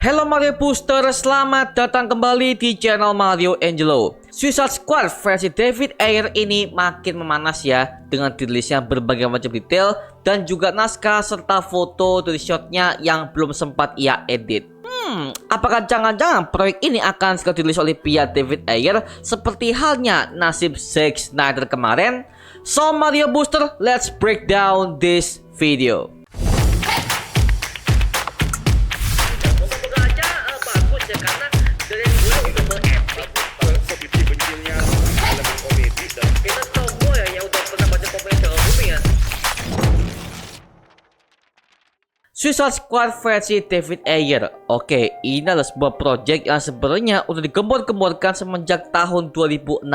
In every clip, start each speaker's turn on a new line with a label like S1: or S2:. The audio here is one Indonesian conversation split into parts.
S1: Halo Mario Booster, selamat datang kembali di channel Mario Angelo. Suicide Squad versi David Ayer ini makin memanas ya, dengan dirilisnya berbagai macam detail dan juga naskah serta foto dari shotnya yang belum sempat ia edit. Apakah jangan-jangan proyek ini akan segera dirilis oleh pihak David Ayer seperti halnya nasib Zack Snyder kemarin? So Mario Booster, let's break down this video. Suicide Squad versi David Ayer. Oke, ini adalah sebuah project yang sebenarnya udah digembor-gemborkan semenjak tahun 2016.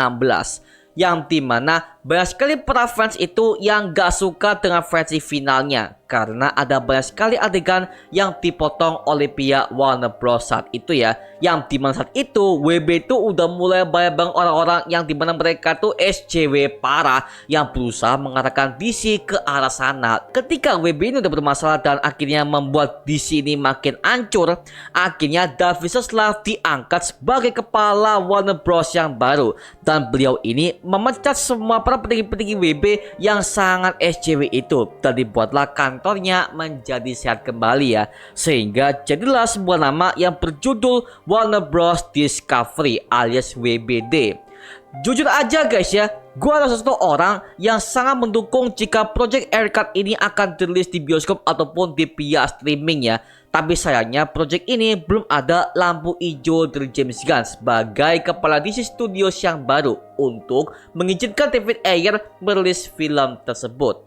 S1: Yang dimana banyak sekali para fans itu yang gak suka dengan versi finalnya, karena ada banyak sekali adegan yang dipotong oleh pihak Warner Bros saat itu ya. Yang dimana saat itu WB itu udah mulai banyak orang-orang yang dimana mereka tuh SJW parah yang berusaha mengarahkan DC ke arah sana. Ketika WB ini udah bermasalah dan akhirnya membuat DC ini makin hancur, akhirnya David Zaslav diangkat sebagai kepala Warner Bros yang baru, dan beliau ini memecat semua para petinggi-petinggi WB yang sangat SJW itu, dan dibuatlah kantornya menjadi sehat kembali ya, sehingga jadilah sebuah nama yang berjudul Warner Bros Discovery alias WBD. Jujur aja guys ya, gue adalah satu orang yang sangat mendukung jika Project Aircut ini akan dirilis di bioskop ataupun di pihak streaming ya. Tapi sayangnya project ini belum ada lampu hijau dari James Gunn sebagai kepala DC Studios yang baru untuk mengizinkan David Ayer merilis film tersebut.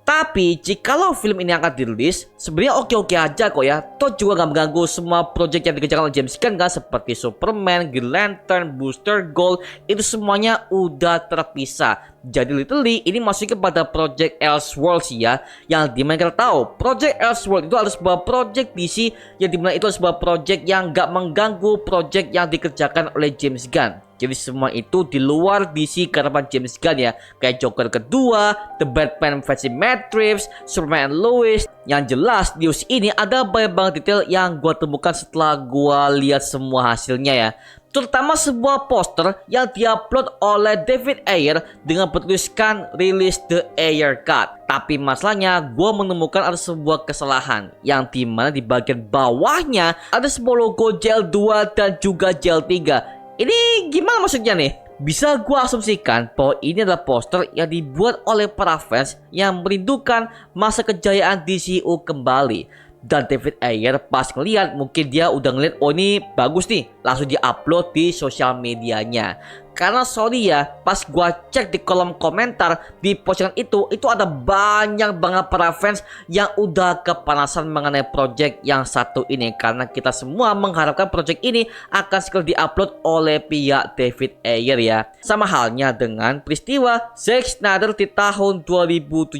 S1: Tapi jikalau film ini akan dirilis, sebenarnya oke-oke aja kok ya. Toh juga gak mengganggu semua project yang dikerjakan oleh James Gunn kan, seperti Superman, Green Lantern, Booster Gold, itu semuanya udah terpisah. Jadi literally ini masuk kepada Project Elseworld sih ya. Yang dimana kita tahu Project Elseworld itu adalah sebuah project DC yang dimana itu adalah sebuah project yang gak mengganggu project yang dikerjakan oleh James Gunn. Jadi semua itu di luar DC karapan James Gunn ya. Kayak Joker kedua, The Batman versi Matt Reeves, Superman and Lois. Yang jelas news ini ada banyak banget detail yang gue temukan setelah gue lihat semua hasilnya ya. Terutama sebuah poster yang diupload oleh David Ayer dengan bertuliskan Release the Ayer Cut. Tapi masalahnya gue menemukan ada sebuah kesalahan, yang dimana di bagian bawahnya ada sebuah logo JL2 dan juga JL3. Ini gimana maksudnya nih? Bisa gue asumsikan bahwa ini adalah poster yang dibuat oleh para fans yang merindukan masa kejayaan DCU kembali. Dan David Ayer pas ngeliat, mungkin dia udah ngeliat, oh ini bagus nih, langsung di-upload di sosial medianya. Karena sorry ya, pas gua cek di kolom komentar di postingan itu ada banyak banget para fans yang udah kepanasan mengenai project yang satu ini. Karena kita semua mengharapkan project ini akan segera diupload oleh pihak David Ayer ya. Sama halnya dengan peristiwa Zack Snyder di tahun 2017,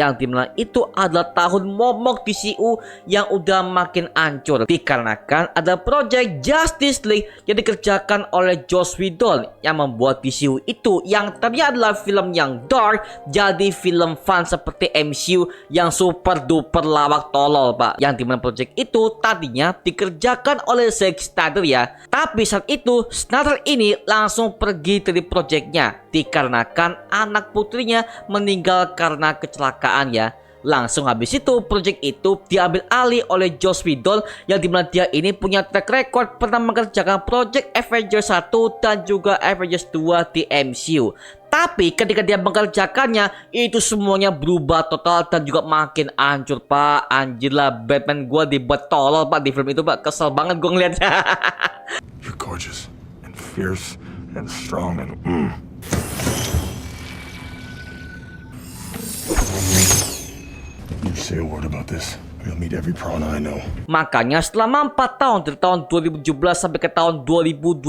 S1: yang dimana itu adalah tahun momok DCU yang udah makin hancur, dikarenakan ada project Justice League yang dikerjakan oleh Joss Whedon yang membuat DCU itu yang tadinya adalah film yang dark jadi film fun seperti MCU yang super duper lawak tolol pak. Yang dimana project itu tadinya dikerjakan oleh Zack Snyder ya, tapi saat itu Snyder ini langsung pergi dari projectnya dikarenakan anak putrinya meninggal karena kecelakaan ya. Langsung habis itu project itu diambil alih oleh Joss Whedon, yang dimana dia ini punya track record pernah mengerjakan project Avengers 1 dan juga Avengers 2 di MCU. Tapi ketika dia mengerjakannya, itu semuanya berubah total dan juga makin hancur pak. Anjir lah, Batman gua dibuat tolol pak di film itu pak. Kesel banget gua ngeliatnya.
S2: You're gorgeous and fierce and strong and You say a word about this, you'll meet every piranha I know.
S1: Makanya selama 4 tahun dari tahun 2017 sampai ke tahun 2020,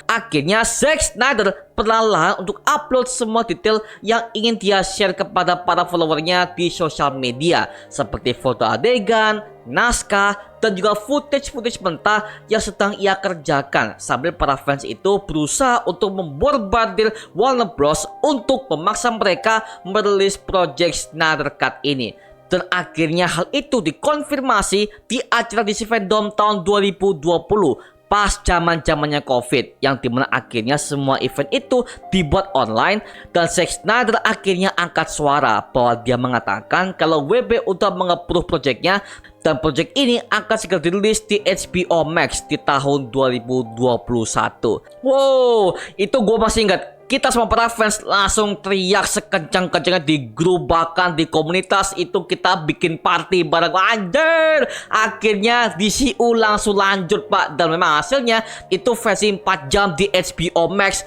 S1: akhirnya Zack Snyder perlahan untuk upload semua detail yang ingin dia share kepada para followernya di sosial media, seperti foto adegan, naskah, dan juga footage mentah yang sedang ia kerjakan, sambil para fans itu berusaha untuk memborbardir Warner Bros untuk memaksa mereka merilis Project Snyder Cut ini. Dan akhirnya hal itu dikonfirmasi di acara DC Fandom tahun 2020 pas zamannya COVID, yang dimana akhirnya semua event itu dibuat online. Dan Zack Snyder akhirnya angkat suara bahwa dia mengatakan kalau WB udah meng-approve projectnya dan project ini akan segera dirilis di HBO Max di tahun 2021. Wow, itu gue masih ingat. Kita semua para fans langsung teriak sekencang-kencangnya di grup, bahkan di komunitas itu kita bikin party bareng. Anjir, akhirnya DCU langsung lanjut pak. Dan memang hasilnya itu versi 4 jam di HBO Max.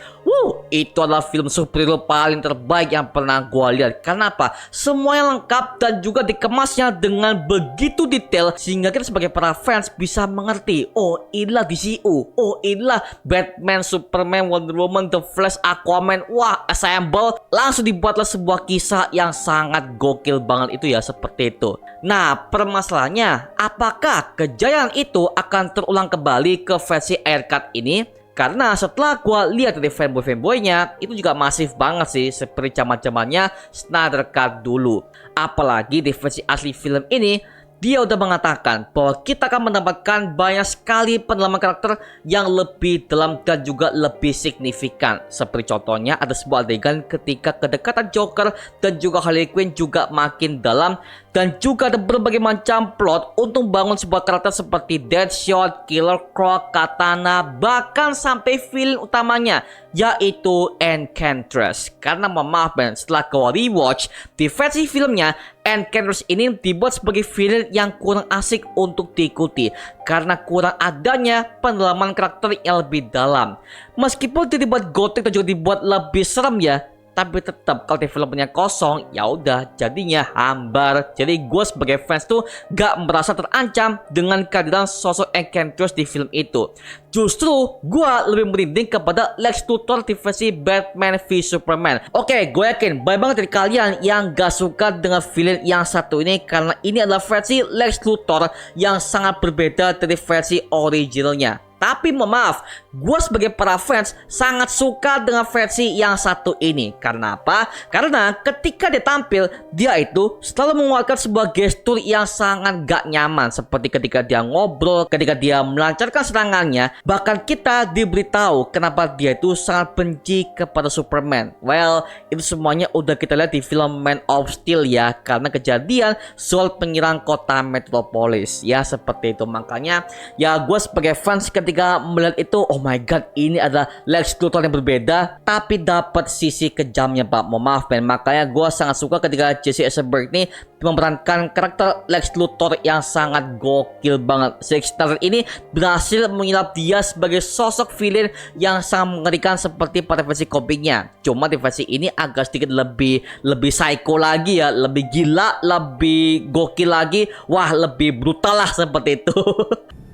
S1: Itu adalah film superhero paling terbaik yang pernah gue lihat. Karena apa? Semuanya lengkap dan juga dikemasnya dengan begitu detail sehingga kita sebagai para fans bisa mengerti. Oh, inilah DCU. Oh, inilah Batman, Superman, Wonder Woman, The Flash, Aquaman. Wah, assemble. Langsung dibuatlah sebuah kisah yang sangat gokil banget itu ya, seperti itu. Nah, permasalahannya, apakah kejayaan itu akan terulang kembali ke versi air cut ini? Karena setelah gua lihat dari fanboy-fanboynya, itu juga masif banget sih, seperti zaman-zamannya Snyder Cut dulu. Apalagi di versi asli film ini, dia udah mengatakan bahwa kita akan mendapatkan banyak sekali pendalaman karakter yang lebih dalam dan juga lebih signifikan. Seperti contohnya ada sebuah adegan ketika kedekatan Joker dan juga Harley Quinn juga makin dalam. Dan juga ada berbagai macam plot untuk bangun sebuah karakter seperti Deadshot, Killer Croc, Katana, bahkan sampai villain utamanya yaitu Enchantress. Karena maaf Ben, setelah gua rewatch di versi filmnya, Enchantress ini dibuat sebagai villain yang kurang asik untuk diikuti karena kurang adanya pendalaman karakter yang lebih dalam. Meskipun dia dibuat gotik dan juga dibuat lebih serem ya, tapi tetap kalau developernya kosong, ya udah jadinya hambar. Jadi gue sebagai fans tuh gak merasa terancam dengan kehadiran sosok Enchantress di film itu. Justru gue lebih merinding kepada Lex Luthor di versi Batman v Superman. Oke, gue yakin banyak banget dari kalian yang gak suka dengan villain yang satu ini, karena ini adalah versi Lex Luthor yang sangat berbeda dari versi originalnya. Tapi maaf, gue sebagai para fans sangat suka dengan versi yang satu ini. Karena apa? Karena ketika dia tampil, dia itu selalu mengeluarkan sebuah gestur yang sangat gak nyaman. Seperti ketika dia ngobrol, ketika dia melancarkan serangannya. Bahkan kita diberitahu kenapa dia itu sangat benci kepada Superman. Well, itu semuanya udah kita lihat di film Man of Steel ya. Karena kejadian soal penyerang kota Metropolis. Ya seperti itu. Makanya ya gue sebagai fans ketika melihat itu, oh my god, ini adalah Lex Luthor yang berbeda tapi dapat sisi kejamnya pak. Mohon maaf Ben, makanya gue sangat suka ketika Jesse Eisenberg ini memerankan karakter Lex Luthor yang sangat gokil banget. Zack Snyder ini berhasil menyulap dia sebagai sosok villain yang sangat mengerikan seperti pada versi komiknya. Cuma di versi ini agak sedikit lebih psycho lagi ya, lebih gila, lebih gokil lagi. Wah, lebih brutal lah seperti itu.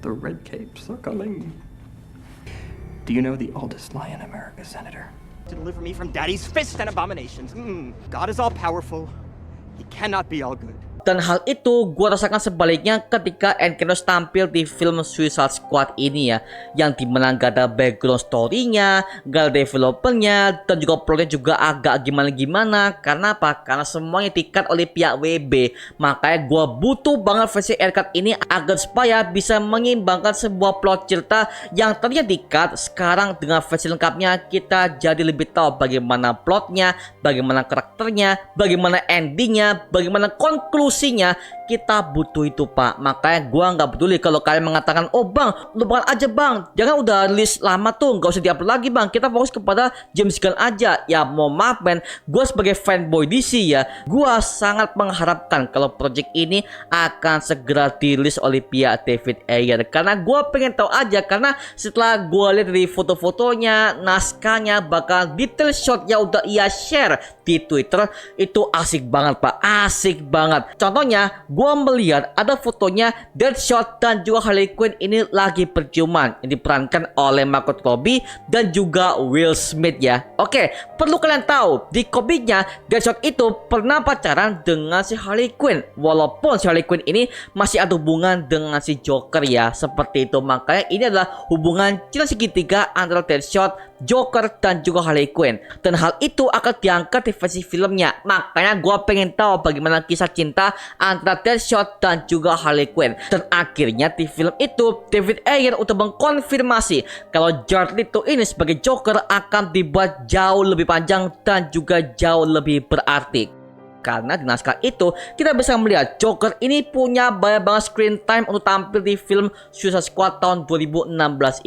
S3: The red capes are coming. Do you know the oldest lie in America, Senator?
S4: To deliver me from Daddy's fists and abominations. God is all powerful. He cannot be all good.
S1: Dan hal itu gue rasakan sebaliknya ketika Enchantress tampil di film Suicide Squad ini ya, yang dimana gak ada background story-nya, gak ada developernya, dan juga plotnya juga agak gimana-gimana. Karena apa? Karena semuanya di-cut oleh pihak WB. Makanya gue butuh banget versi air-cut ini agar supaya bisa mengimbangkan sebuah plot cerita yang tadinya di-cut. Sekarang dengan versi lengkapnya kita jadi lebih tahu bagaimana plotnya, bagaimana karakternya, bagaimana endingnya, bagaimana konklusi. Kita butuh itu pak. Makanya gua nggak peduli kalau kalian mengatakan, oh bang, lupakan aja bang, jangan udah list lama tuh, nggak usah diupload lagi bang, kita fokus kepada James Gunn aja. Ya mau maaf men, gua sebagai fanboy DC ya, gua sangat mengharapkan kalau project ini akan segera dirilis oleh pihak David Ayer. Karena gua pengen tahu aja, karena setelah gua lihat dari foto-fotonya, naskahnya, bahkan detail shotnya udah ia share di Twitter, itu asik banget pak, asik banget. Contohnya, gue melihat ada fotonya Deadshot dan juga Harley Quinn ini lagi perciuman yang diperankan oleh Margot Robbie dan juga Will Smith ya. Oke, perlu kalian tahu di komiknya Deadshot itu pernah pacaran dengan si Harley Quinn, walaupun si Harley Quinn ini masih ada hubungan dengan si Joker ya, seperti itu. Makanya ini adalah hubungan cinta segitiga antara Deadshot Joker dan juga Harley Quinn. Dan hal itu akan diangkat di versi filmnya. Makanya gue pengen tahu bagaimana kisah cinta antara Deadshot dan juga Harley Quinn. Dan akhirnya di film itu David Ayer udah mengkonfirmasi kalau Jared Leto ini sebagai Joker akan dibuat jauh lebih panjang dan juga jauh lebih berarti. Karena di naskah itu kita bisa melihat Joker ini punya banyak banget screen time untuk tampil di film Suicide Squad tahun 2016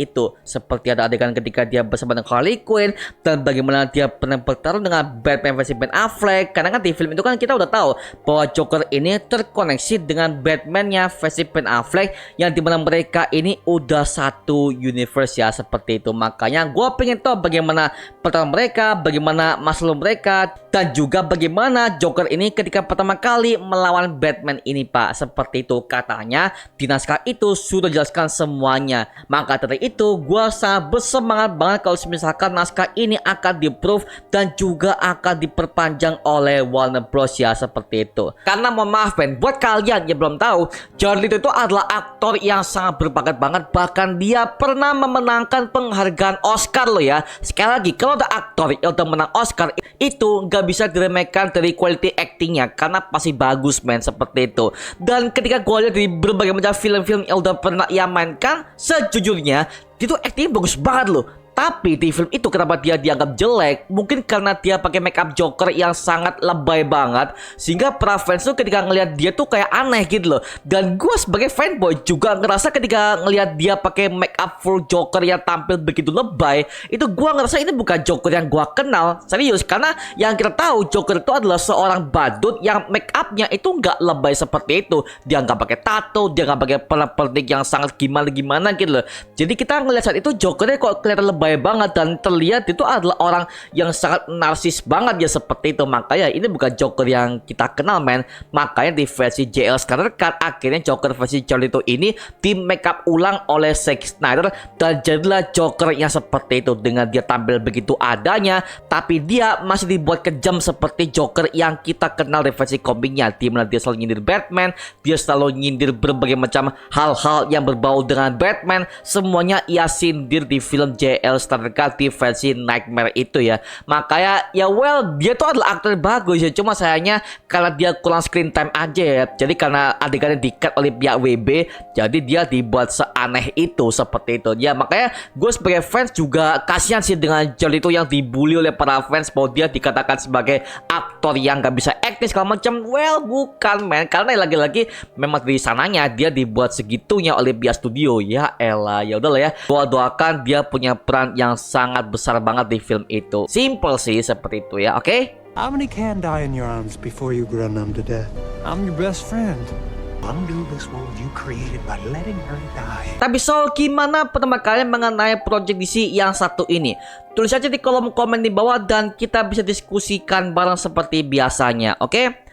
S1: itu. Seperti ada adegan ketika dia bersama dengan Harley Quinn dan bagaimana dia pernah bertarung dengan Batman versi Ben Affleck. Karena kan di film itu kan kita udah tahu bahwa Joker ini terkoneksi dengan Batman-nya versi Ben Affleck yang dimana mereka ini udah satu universe ya, seperti itu. Makanya gue pengen tahu bagaimana pertarungan mereka, bagaimana masalah mereka, dan juga bagaimana Joker ini ketika pertama kali melawan Batman ini Pak. Seperti itu katanya di naskah itu sudah jelaskan semuanya. Maka dari itu gue sangat bersemangat banget kalau misalkan naskah ini akan di-approve dan juga akan diperpanjang oleh Warner Bros ya, seperti itu. Karena mohon maaf Ben, buat kalian yang belum tahu, Jared Leto itu adalah aktor yang sangat berbakat banget. Bahkan dia pernah memenangkan penghargaan Oscar loh ya. Sekali lagi, kalau ada aktor yang udah menang Oscar itu gak bisa diremehkan dari quality actingnya, karena pasti bagus men, seperti itu. Dan ketika gue lihat di berbagai macam film-film yang udah pernah ia mainkan, sejujurnya itu acting bagus banget loh. Tapi di film itu kenapa dia dianggap jelek? Mungkin karena dia pakai make up Joker yang sangat lebay banget, sehingga para fans tuh ketika ngelihat dia tuh kayak aneh gitu loh. Dan gue sebagai fanboy juga ngerasa ketika ngelihat dia pakai make up full Joker yang tampil begitu lebay, itu gue ngerasa ini bukan Joker yang gue kenal. Serius, karena yang kita tahu Joker itu adalah seorang badut yang make upnya itu nggak lebay seperti itu. Dia nggak pakai tato, dia nggak pakai pernik yang sangat gimana gitu loh. Jadi kita ngelihat saat itu Jokernya kok kelihatan lebay banget dan terlihat itu adalah orang yang sangat narsis banget ya, seperti itu. Makanya ini bukan Joker yang kita kenal men. Makanya di versi JL Snyder Cut akhirnya Joker versi Jared Leto ini di make up ulang oleh Zack Snyder dan jadilah Joker yang seperti itu dengan dia tampil begitu adanya, tapi dia masih dibuat kejam seperti Joker yang kita kenal di versi komiknya, di mana dia selalu nyindir Batman, dia selalu nyindir berbagai macam hal-hal yang berbau dengan Batman. Semuanya ia sindir di film JL Snyder Cut di versi Nightmare itu ya. Makanya ya well, dia tuh adalah aktor bagus ya, cuma sayangnya karena dia kurang screen time aja ya. Jadi karena adegannya di-cut oleh pihak WB, jadi dia dibuat seaneh itu, seperti itu ya. Makanya gue sebagai fans juga kasihan sih dengan Jared itu yang dibully oleh para fans bahwa dia dikatakan sebagai aktor yang gak bisa acting segala macam. Well bukan men, karena lagi-lagi memang di sananya dia dibuat segitunya oleh pihak studio. Ya elah, ya udahlah ya, gua doakan dia punya peran yang sangat besar banget di film itu. Simple sih seperti itu ya, oke?
S5: How many can die in your arms before you grow numb to death?
S3: I'm your best friend.
S5: Undo this world you created by letting her die.
S1: Tapi so gimana pendapat kalian mengenai project DC yang satu ini? Tulis aja di kolom komen di bawah dan kita bisa diskusikan bareng seperti biasanya, oke?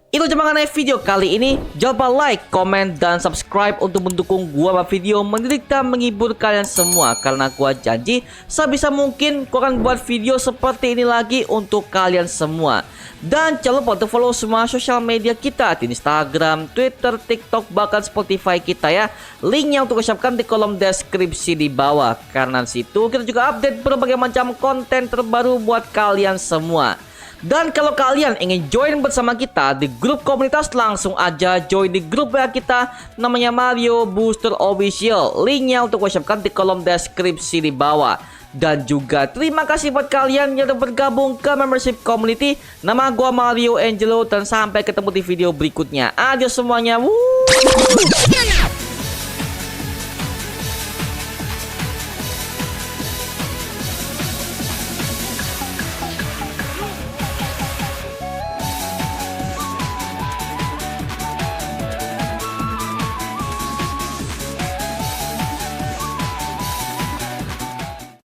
S1: Itu aja mengenai video kali ini. Jangan lupa like, comment, dan subscribe untuk mendukung gua buat video mendidik dan menghibur kalian semua. Karena gua janji sebisa mungkin gua akan buat video seperti ini lagi untuk kalian semua. Dan jangan lupa untuk follow semua sosial media kita di Instagram, Twitter, TikTok, bahkan Spotify kita ya. Linknya untuk siapkan di kolom deskripsi di bawah. Karena situ kita juga update berbagai macam konten terbaru buat kalian semua. Dan kalau kalian ingin join bersama kita di grup komunitas, langsung aja join di grup WA kita namanya Mario Booster Official. Linknya untuk gue siapkan di kolom deskripsi di bawah. Dan juga terima kasih buat kalian yang udah bergabung ke membership community. Nama gue Mario Angelo dan sampai ketemu di video berikutnya. Adios semuanya. Woo!